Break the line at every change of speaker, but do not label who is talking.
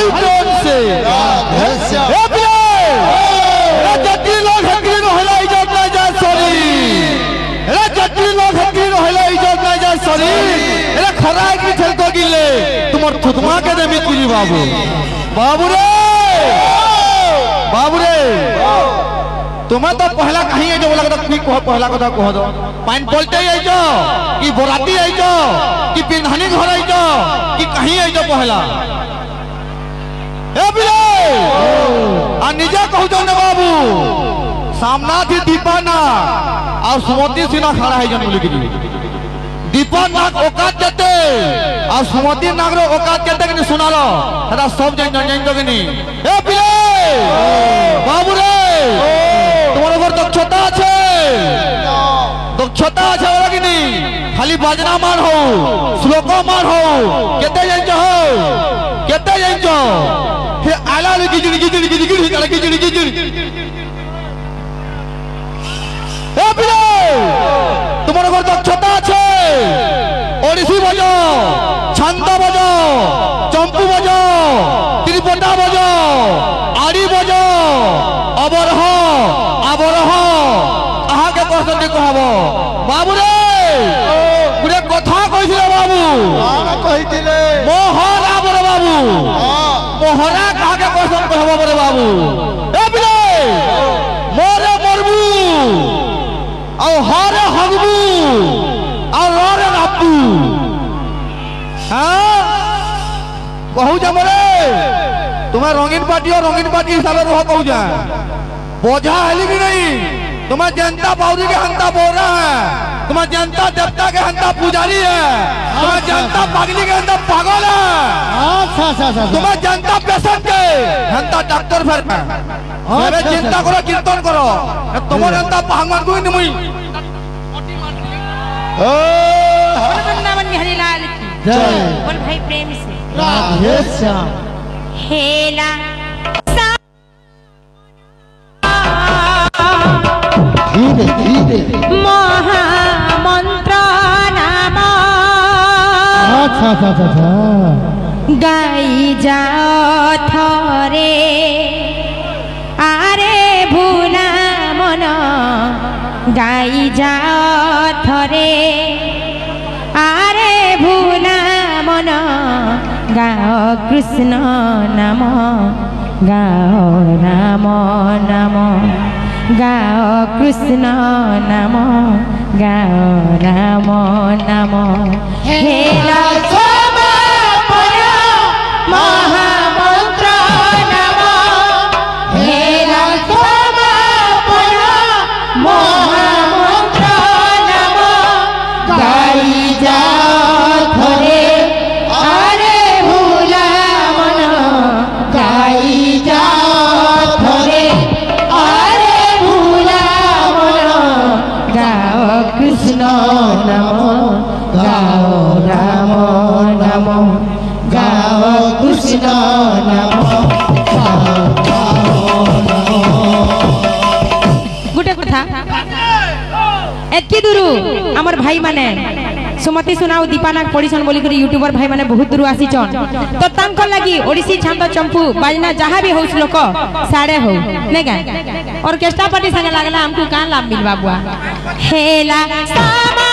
भाई कौन से जटी लोग हकरी रहला इज्जत ना जाए सॉरी जटी लोग हकरी रहला इज्जत ना जाए सॉरी एरा खराय की ठेल को गिले तुमर थुतमा के देमी तुली बाबू बाबू रे तुम्हें तो पहला कहीं है जो बोला कोई कह पहला कथा कह दो पाइन पलटे आई जो कि बोराती आई जो कि पिंधानी घर आई जो कि कहीं आई जो पहला ए बिले आ निजा कहू जो ने बाबू सामना थी दीपाना और सुमति सिन्हा खड़ा है जन बोली की दीपा नाग औकात जते और सुमति नाग रो औकात जते कि सुना लो हदा सब जन तो कि नहीं ए बिले बाबू रे তোমার উপর দক্ষতা আছে বলা কি নি খালি বাজনা মার হও শ্লোক মার হও কেতে জানছ হে আলা গিজড়ি কালা গিজড়ি এ বিলে তোমার উপর দক্ষতা আছে ওড়িশি বাজো ছন্দ বাজো চম্পু বাজো ত্রিপটা বাজো আড়ি বাজো অবরহ আবরহ আহাকে কষ্ট কহব বাবু রে গুড়ে কথা কইছিলে বাবু কইছিলে মোহরা বড় বাবু মোহরা কাহাকে কষ্ট কহব বড় বাবু এ বিলে মোরে মরবু আর হরে হগবু আর ররে রাপু হ্যাঁ कहू जा मोरे तुम्हें रंगीन पार्टी हिसाब से कहू जा बोझा है कि नहीं तुम्हें जनता बाउरी के हंता बोल रहा है तुम्हें जनता देवता के हंता पुजारी है तुम्हें जनता पागली के हंता पागल है तुम्हें जनता पेशेंट के हंता डॉक्टर फिर मेरे चिंता करो कीर्तन करो तुम्हारे हंता भागमान कोई नहीं मुई
वृंदावन बिहारी लाल की बोल भाई प्रेम से
राधे श्याम
हेला
धीरे
महामंत्र नाम
अच्छा
गाई जाओ थरे आरे भूला मन गाई जाओ थरे आरे भूला मन गाओ कृष्ण नाम गाओ राम नाम गाओ कृष्ण नाम गाओ राम नाम हेला महामंत्र नाम हेला महामंत्र नाम गाई जा थरे आरे भूला मन गाई जा थरे आरे भूला मन गाओ कृष्ण नाम गाओ राम नाम गाओ कृष्ण नाम गुटे कथा एतकी दूर आमर भाई माने सुमति सुनाओ दीपानाग पढ़ीसन बोली करी यूट्यूबर भाई माने बहुत दूर आसीचन तो तांको लागि ओडिसी छंद चंपू बाजना जहां भी हो श्लोक साड़े हो नै गा ऑर्केस्ट्रा पार्टी संगे लागला हमको कान लाभ मिलबा बुआ हेला सामा